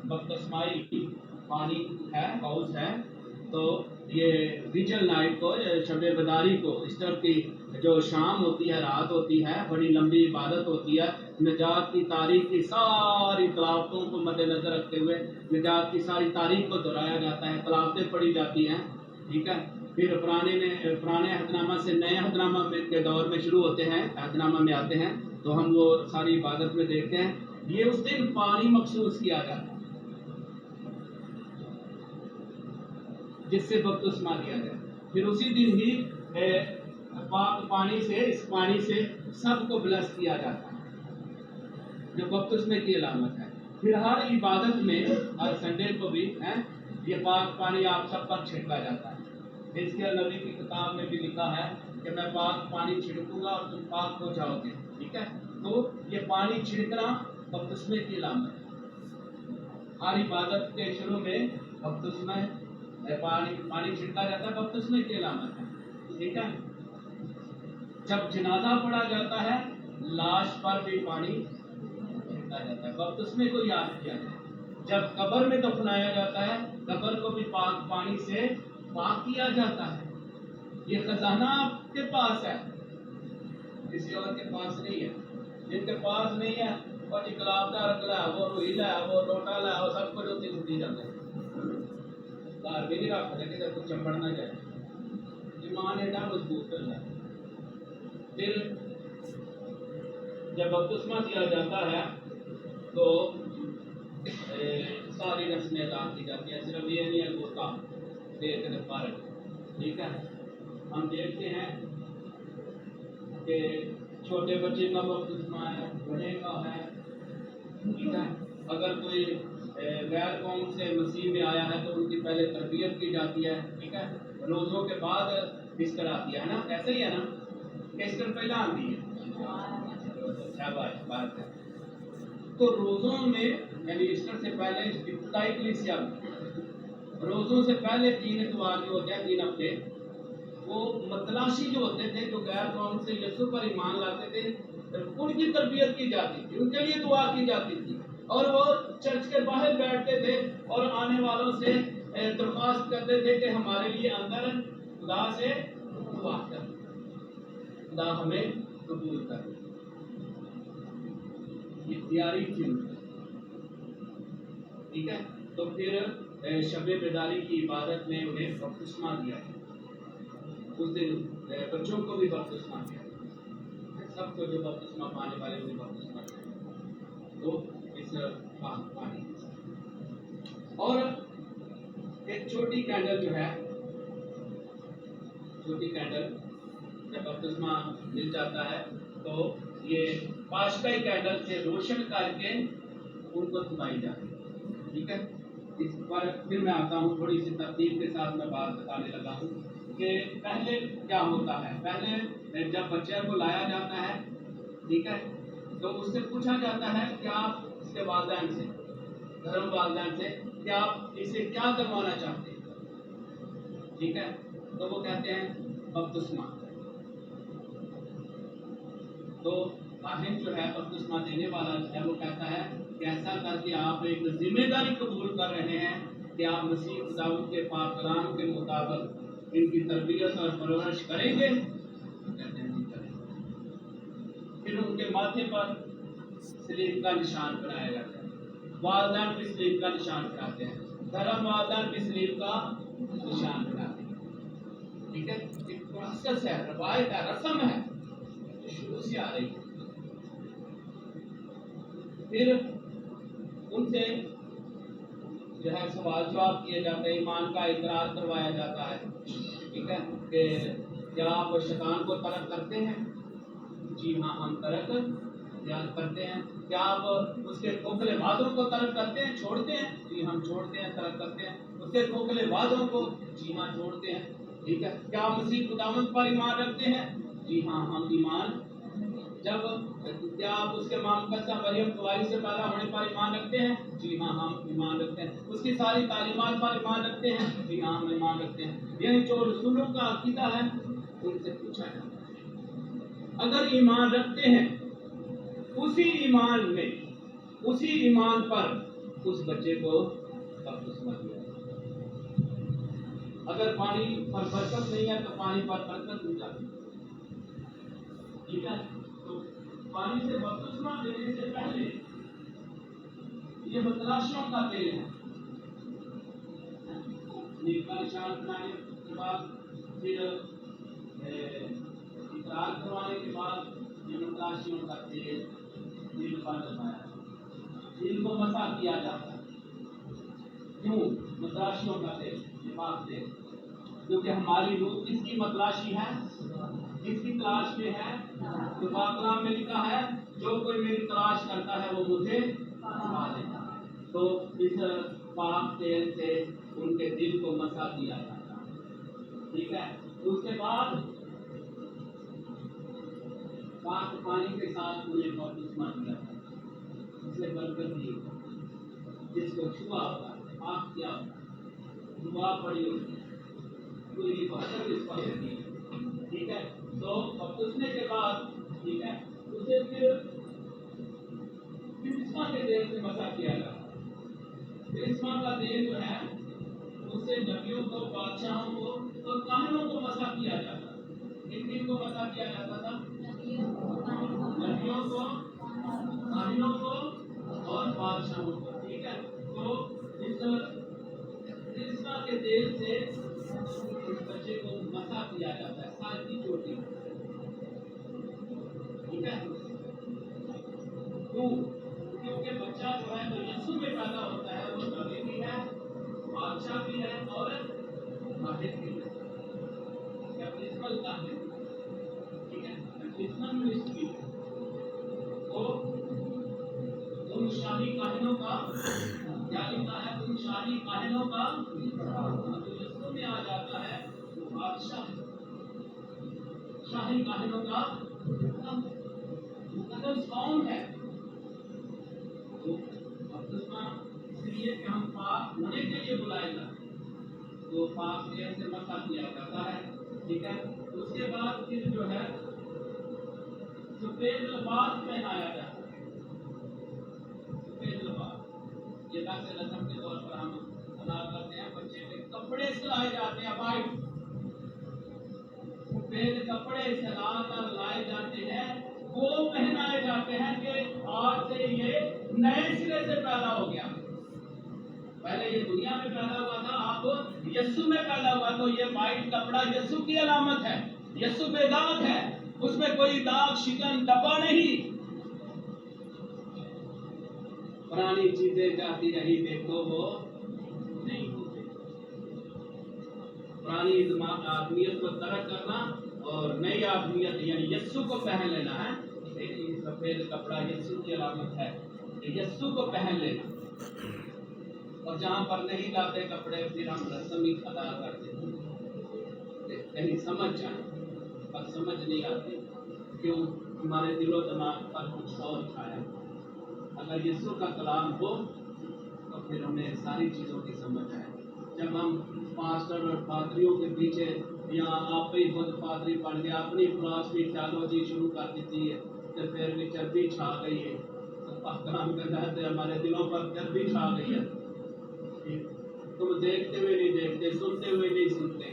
बपतिस्माई पानी है, हाउस है। तो ये विजल नाइट को, शब बदारी को, ईस्टर की जो शाम होती है, रात होती है, बड़ी लंबी इबादत होती है। निजात की तारीख की सारी तलावतों को मद्देनजर रखते हुए निजात की सारी तारीख को दोहराया जाता है, तलावतें पढ़ी जाती हैं। ठीक है। फिर पुराने अहदनामा से नए अहदनामा के दौर में शुरू होते हैं, अहदनामा में आते हैं, तो हम वो सारी इबादत में देखते हैं। ये उस दिन पानी मखसूस किया जाता है जिससे बपतिस्मा दिया जाए। फिर उसी दिन ही पाक पानी से, इस पानी से सबको ब्लेस किया जाता है, जो बपतिस्मे की अलामत है। फिर हर इबादत में, हर संडे को भी है, ये पाक पानी आप सब पर छिड़का जाता है। इसके नबी की किताब में भी लिखा है कि मैं पाक पानी छिड़कूंगा और तुम पाक हो जाओगे। ठीक है। तो ये पानी छिड़कना बपतिस्मे की अलामत है। हर इबादत के शुरू में बपतिस्मा पानी छिड़का जाता है, बपतिस्मे की अलामत है। ठीक है। जब जनाजा पढ़ा जाता है, लाश पर भी पानी छिड़का जाता है, बपतिस्मे को याद किया जाता है। जब कब्र में दफनाया जाता है, कब्र को भी पाक पानी से पाक किया जाता है। ये खजाना आपके पास है, किसी और के पास नहीं है। जिनके पास नहीं है वो इकलाबदार रखला, वो रोहिला, वो लोटा ला, वो सब कुछ होती छुट्टी जाते हैं। घर भी नहीं रख सकते जब कुछ चंबड़ ना जाए। ईमान एडा मजबूत करना। फिर जब बपतिस्मा दिया जाता है तो सारी रस्में अदा की जाती है, सिर्फ ये नहीं है गोता देख के पारक। ठीक है। हम देखते हैं कि छोटे बच्चे का बपतिस्मा है, बड़े का है। ठीक है। अगर कोई गैर कौम से मसीह में आया है तो उनकी पहले तरबियत की जाती है। ठीक है। रोज़ों के बाद ईस्टर आती है ना, ऐसे ही है ना, ईस्टर पहले आती है। शाबाश, बात है। तो रोज़ों में, यानी ईस्टर से पहले इब्तिदाई कलीसिया में, रोज़ों से पहले 3 इतवार जो होते हैं, 3 हफ्ते, वो मतलाशी जो होते थे, जो गैर कौम से यीशु पर ईमान लाते थे, उनकी तरबियत की जाती थी, उनके लिए दुआ की जाती थी। और वो चर्च के बाहर बैठते थे और आने वालों से दरख्वास्त करते थे कि हमारे लिए अंदर खुदा से दुआ कर, खुदा हमें कबूल कर। ये तैयारी थी। ठीक है। तो फिर शब बेदारी की इबादत में उन्हें बपतिस्मा दिया। उस दिन बच्चों को भी बपतिस्मा दिया, सबको जो बपतिस्मा पाने वाले उन्हें बपतिस्मा दिया। तो इस पानी और एक छोटी कैंडल जो है, छोटी कैंडल जब बपतिस्मा मिल जाता है तो ये पाशकाई कैंडल से रोशन करके उनको थमाई जाती है। ठीक है। इस पर फिर मैं आता हूँ, थोड़ी सी तरतीब के साथ मैं बात बताने लगा हूँ कि पहले क्या होता है। पहले जब बच्चे को लाया जाता है, ठीक है, तो उससे पूछा जाता है कि आप इसके वालिदैन से, धर्म वालिदैन से, कि आप इसे क्या करवाना चाहते हैं। ठीक है। तो वो कहते हैं बपतिस्मा। तो काहिन जो है, बपतिस्मा देने वाला है, वो कहता है कि ऐसा करके आप एक जिम्मेदारी कबूल कर रहे हैं कि आप मसीह खुदावंद के पाक कलाम के मुताबिक इनकी तरबियत और परवरिश करेंगे। कहते हैं नहीं करेंगे। फिर उनके माथे पर सलीब का निशान बनाया जाता है, वालिदैन भी सलीब का निशान बनाते हैं, धर्म वालिदैन भी सलीब का निशान बनाते हैं। ठीक है। एक प्रोसेस है, रवायत है, रस्म है, शुरू से आ रही है। फिर उनसे जो है सवाल जवाब किए जाते हैं, ईमान का इकरार करवाया जाता है। ठीक है। कि क्या आप शैतान को तर्क करते हैं? जी हाँ, हम तर्क करते हैं। क्या आप उसके खोखले वादों को तर्क करते हैं, छोड़ते हैं? जी हम छोड़ते हैं, तर्क करते हैं। उसके खोखले वादों को? जी हाँ, छोड़ते हैं। ठीक है। क्या आप मसीह खुदावंद पर ईमान रखते हैं? जी हाँ, हम ईमान। क्या आप उसके मां मुकद्दसा मरियम कुंवारी से पैदा होने पर ईमान रखते हैं? जी हाँ, हम ईमान रखते हैं। उसकी सारी तालीमात पर ईमान रखते हैं? जी हाँ, हम ईमान रखते हैं। यानी जो रसूलों का अकीदा है उनसे पूछा है। अगर ईमान रखते हैं, उसी ईमान में, उसी ईमान पर اس بچے کو بپتسمہ دیا۔ اگر پانی پر برکت نہیں ہے تو پانی پر برکت ہو جاتی ہے، ٹھیک ہے؟ تو پانی سے بپتسمہ دینے سے پہلے یہ متلاشیوں کا تیل ہے، نیک کا نشان بنانے کے بعد پھر اقرار کروانے کے بعد یہ متلاشیوں کا تیل دل پر لگایا، دل کو مسا کیا جاتا ہے۔ کیوں متلاشیوں کا تیل؟ پاک تیل، کیونکہ ہماری روح کس کی متلاشی ہے؟ کس کی تلاش میں ہے؟ تو پاک کلام میں لکھا ہے جو کوئی میری تلاش کرتا ہے وہ مجھے پا لیتا ہے۔ تو اس پاک تیل سے ان کے دل کو مسا کیا جاتا ہے، ٹھیک ہے؟ اس کے بعد پاک پانی کے ساتھ انہیں بپتسمہ دیا جاتا ہے، اسے برکت دی، جس کو چھوا ہوتا ہے، پاک کیا ہوتا ہے، دعا پڑی ہوتی ہے، پوری برکت اس پر ہوتی ہے، ٹھیک ہے؟ تو بپتسمے کے بعد، ٹھیک ہے، اسے پھر بپتسمہ کے تیل سے مسا کیا جاتا ہے۔ بپتسمہ کا تیل جو ہے اس سے نبیوں کو، بادشاہوں کو اور کاہنوں کو مسا کیا جاتا ہے۔ کن کو مسا کیا جاتا تھا؟ نبیوں کو، کاہنوں کو اور بادشاہوں کو، ٹھیک ہے؟ تو اس بپتسمہ کے تیل سے اس بچے کو مسا کیا جاتا ہے، سال کی چوٹی، ٹھیک ہے؟ کیونکہ بچہ جو ہے وہ یسوع میں پیدا ہوتا ہے، وہ نبی بھی ہے، بادشاہ بھی ہے اور کاہن بھی ہے، بیپٹسمل کاہن، ٹھیک ہے؟ بیپٹسمل منسٹری ہے۔ تو ان شاہی کاہنوں کا کیا لکھا ہے؟ ان شاہی کاہنوں کا جو یسوع میں آ جاتا ہے وہ بادشاہ ہے، شاہی کاہنوں کا مقدس قوم ہے۔ تو بپتسمہ اس لیے کہ ہم پاک ہونے کے لیے بلائے جاتے ہیں، تو پاک تیل سے مسا کیا جاتا ہے، ٹھیک ہے؟ اس کے بعد پھر جو ہے سفید لباس پہنایا جاتا ہے، سفید لباس، یہ رسم کے طور پر ہم ادا کرتے ہیں، بچے کے کپڑے سلائے جاتے ہیں، وائٹ سفید کپڑے سلا کر لائے جاتے ہیں، وہ پہنائے جاتے ہیں کہ آج سے یہ نئے سرے سے پیدا ہو گیا۔ پہلے یہ دنیا میں پیدا ہوا تھا، اب یسوع میں پیدا ہوا، تو یہ وائٹ کپڑا یسوع کی علامت ہے، یسوع بے داغ ہے، اس میں کوئی داغ شکن دبا نہیں۔ پرانی چیزیں جاتی رہی دیکھو وہ نہیں ہوتی، پرانی آدمیت کو ترک کرنا اور نئی آدمیت یعنی یسوع کو پہن لینا ہے۔ سفید کپڑا یسوع کی علامت ہے کہ یسوع کو پہن لینا، اور جہاں پر نہیں لاتے کپڑے پھر ہم رسم ہی ادا کرتے ہیں، کہیں سمجھ جائیں، پر سمجھ نہیں آتی، کیوں؟ ہمارے دل و دماغ پر کچھ اور چھایا۔ اگر یسوع کا کلام ہو تو پھر ہمیں ساری چیزوں کی سمجھ آئے۔ جب ہم پاسٹر اور پادریوں کے پیچھے یا آپ ہی خود پادری پڑھ کے اپنی فلاسفی تھیالوجی شروع کر دیتی ہے تو پھر بھی چربی چھا گئی ہے، کام کرنا ہے، ہمارے دلوں پر چربی چھا گئی ہے، تم دیکھتے ہوئے نہیں دیکھتے، سنتے ہوئے نہیں سنتے،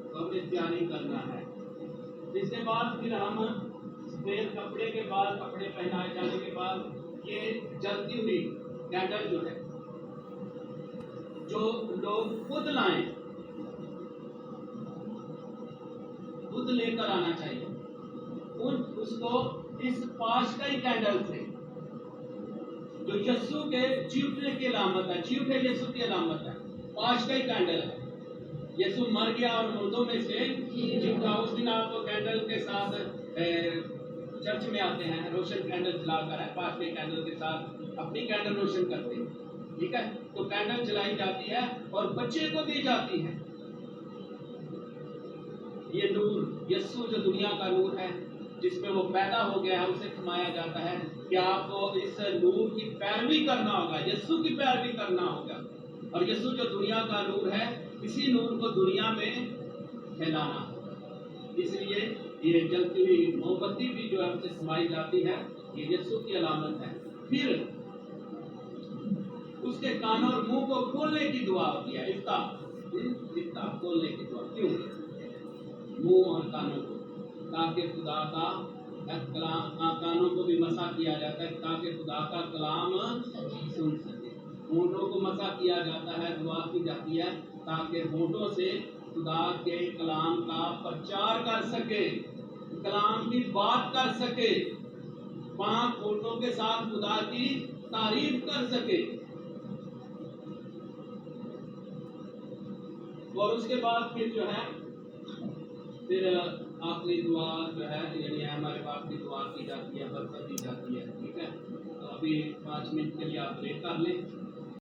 تو ہمیں تیاری کرنا ہے۔ اس کے بعد پھر ہم سفید کپڑے کے بعد، کپڑے پہنائے جانے کے بعد یہ جلتی ہوئی کینڈل جو ہے، جو لوگ خود لائیں، خود لے کر آنا چاہیے، اس کو اس پاشکئی کینڈل سے جو یسوع کے چیوٹنے کی علامت ہے، چیوٹے یسوع کی علامت ہے، پاشکئی کینڈل ہے، یسوع مر گیا اور مردوں میں سے جیتا، اس دن آپ کو کینڈل کے ساتھ چرچ میں آتے ہیں، روشن کینڈل جلا کر ہے، پاشکئی کینڈل کے ساتھ اپنی کینڈل روشن کرتے ہیں، ٹھیک ہے؟ تو کینڈل جلائی جاتی ہے اور بچے کو دی جاتی ہے، یہ نور یسوع جو دنیا کا نور ہے، جس میں وہ پیدا ہو گیا ہے، اسے کھمایا جاتا ہے کہ آپ کو اس نور کی پیروی کرنا ہوگا، یسوع کی پیروی کرنا ہوگا، اور یسوع جو دنیا کا نور ہے، اسی نور کو دنیا میں پھیلانا ہوگا۔ اس لیے یہ جلتی ہوئی موم بتی بھی جو ہے اسے سمائی جاتی ہے، یہ یسوع کی علامت ہے، پھر اس کے کان اور منہ کو کھولنے کی دعا ہوتی ہے، افتح کھولنے کی دعا کیوں؟ منہ اور کانوں کو، تاکہ خدا کا کلام، کانوں کو بھی مسح کیا جاتا ہے تاکہ خدا کا کلام سن سکے، ہونٹوں کو مسح کیا جاتا ہے، دعا کی جاتی ہے تاکہ ہونٹوں سے خدا کے کلام کا پرچار کر سکے، کلام کی بات کر سکے، پاک ہونٹوں کے ساتھ خدا کی تعریف کر سکے۔ اور اس کے بعد پھر جو ہے پھر آخری دعا جو ہے یعنی ہمارے باپ کی دعا کی جاتی ہے، برکت دی جاتی ہے، ٹھیک ہے۔ تو ابھی 5 منٹ کے لیے آپ بریک کر لیں۔